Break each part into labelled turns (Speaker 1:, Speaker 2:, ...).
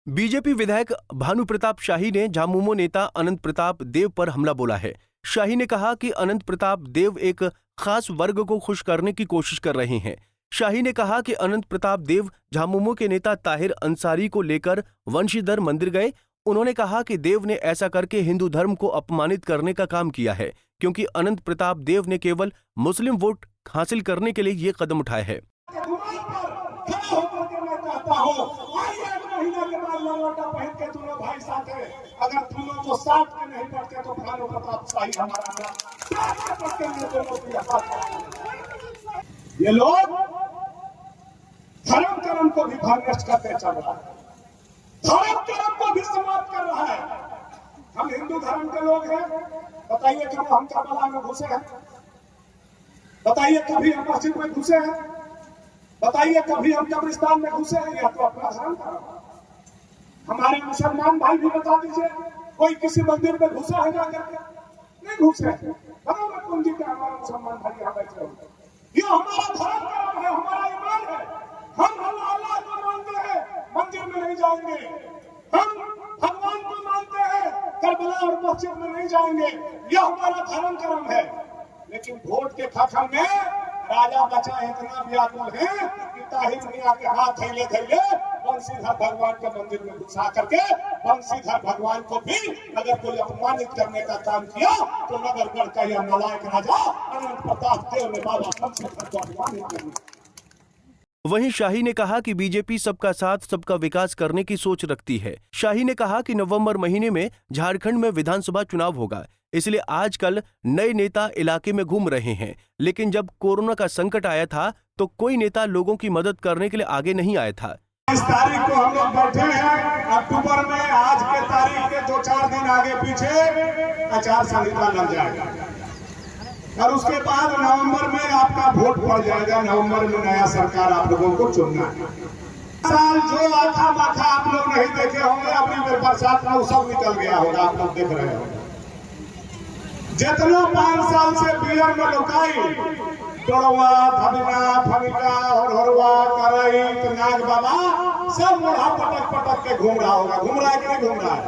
Speaker 1: BJP विधायक भानु प्रताप शाही ने झामुमो नेता अनंत प्रताप देव पर हमला बोला है। शाही ने कहा कि अनंत प्रताप देव एक खास वर्ग को खुश करने की कोशिश कर रहे हैं। शाही ने कहा कि अनंत प्रताप देव झामुमो के नेता ताहिर अंसारी को लेकर वंशीधर मंदिर गए। उन्होंने कहा कि देव ने ऐसा करके हिंदू धर्म को अपमानित करने का काम किया है, क्योंकि अनंत प्रताप देव ने केवल मुस्लिम वोट हासिल करने के लिए ये कदम उठाए हैं।
Speaker 2: अगर तीनों को साथ में नहीं पढ़ते तो भानु प्रताप शाही हमारा ये लोग धर्म कर्म को भी भ्रष्ट करते चल रहा है, धर्म कर्म को भी समाप्त कर रहा है। हम हिंदू धर्म के लोग हैं, बताइए कब हम करबला में घुसे हैं? बताइए कभी हम मस्जिद में घुसे हैं? बताइए कभी हम कब्रिस्तान में घुसे हैं? या तो अपना धर्म कर्म। हमारे मुसलमान भाई भी बता दीजिए, कोई किसी मंदिर में घुसा है जाकर के? नहीं घुसे। हमारा कुंजी का हमारा मुसलमान भाई यहाँ बैठे होंगे। ये हमारा धर्म कर्म है, हमारा ईमान है। हम अल्लाह को मानते हैं, मंदिर में नहीं जाएंगे। हम भगवान को मानते हैं, करबला और मस्जिद में नहीं जाएंगे। यह हमारा धर्म कर्म है। लेकिन वोट के खाखन में राजा बचा इतना व्याकुल है कि ताहिर मियां के हाथ थैले थैले बंशीधर भगवान के मंदिर में घुसा करके बंशीधर भगवान को भी अगर कोई अपमानित करने का काम किया तो नगरगढ़ का यह नालायक राजा अनंत प्रताप देव ने बाबा बंशीधर को अपमानित कर दिया।
Speaker 1: वहीं शाही ने कहा कि बीजेपी सबका साथ सबका विकास करने की सोच रखती है। शाही ने कहा कि नवंबर महीने में झारखंड में विधानसभा चुनाव होगा, इसलिए आजकल नए नेता इलाके में घूम रहे हैं। लेकिन जब कोरोना का संकट आया था तो कोई नेता लोगों की मदद करने के लिए आगे नहीं आया था।
Speaker 2: इस तारीख को हम लोग बैठे हैं अक्टूबर में, आज के तारीख के 2-4 दिन आगे पीछे आचार संहिता लग जाएगा और उसके बाद नवंबर में आपका वोट पड़ जाएगा। नवंबर में नया सरकार आप लोगों को चुनना है। साल जो आखा माखा आप लोग नहीं देखे होंगे, अपनी बरसात में वो सब निकल गया होगा, आप लोग देख रहे होंगे। जितना 5 साल से बियर में लुकाई टोड़वा धबिना फनिका हरहरवा करईत नाग बाबा सब मोढ़ा पटक पटक के घूम रहा होगा। घूम रहा है कि नहीं घूम रहा है?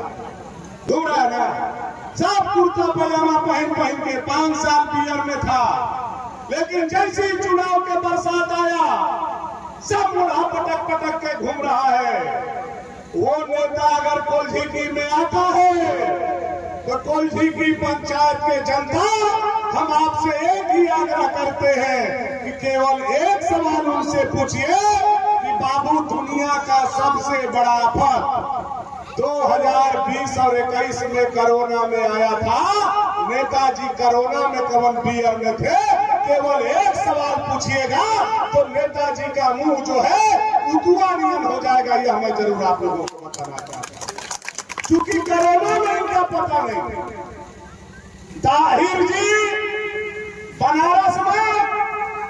Speaker 2: घूम रहा है ना? सब कुर्ता पजामा पहन के 5 साल बियर में था, लेकिन जैसे ही चुनाव के बरसात आया सब मोढ़ा पटक पटक के घूम रहा है। वो नेता अगर कोल्झी में आता है तो कोल्झी की पंचायत के जनता हम आपसे एक ही आग्रह करते हैं कि केवल एक सवाल उनसे पूछिए कि बाबू दुनिया का सबसे बड़ा आफत 2020 और 21 में कोरोना में आया था, नेताजी कोरोना में कवन बियर में थे? केवल एक सवाल पूछिएगा तो नेताजी का मुंह जो है उतुआ नियन हो जाएगा। यह हमें जरूर आप लोगों को बताना चाहता हूं, क्योंकि कोरोना में इनका पता नहीं। ताहिर जी बनारस में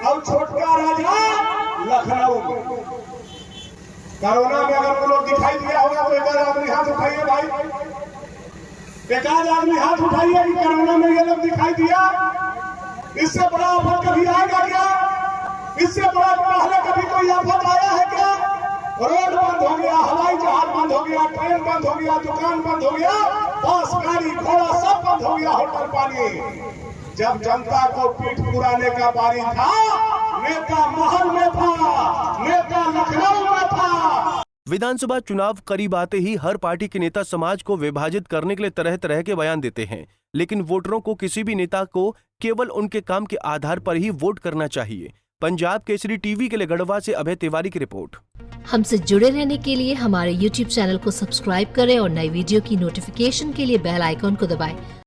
Speaker 2: और छोटका राजा लखनऊ में। कोरोना में अगर वो लोग दिखाई दिया होगा तो एक आदमी हाथ उठाइए भाई, एक आदमी हाथ उठाइए कि कोरोना में ये लोग दिखाई दिया। इससे बड़ा आफत कभी आएगा क्या? इससे बड़ा पहले कभी कोई आफत आया है क्या? रोड बंद हो गया, हवाई जहाज बंद हो गया, ट्रेन बंद हो गया, दुकान बंद हो गया, बस गाड़ी घोड़ा सब बंद हो गया, होटल पानी। जब जनता को पीठ पुराने का बारी था, नेता महल में था, नेता लखनऊ में था।
Speaker 1: विधानसभा चुनाव करीब आते ही हर पार्टी के नेता समाज को विभाजित करने के लिए तरह तरह के बयान देते हैं, लेकिन वोटरों को किसी भी नेता को केवल उनके काम के आधार पर ही वोट करना चाहिए। पंजाब केसरी टीवी के लिए गढ़वा से अभय तिवारी की रिपोर्ट।
Speaker 3: हमसे जुड़े रहने के लिए हमारे YouTube चैनल को सब्सक्राइब करें और नई वीडियो की नोटिफिकेशन के लिए बेल आइकॉन को दबाएं।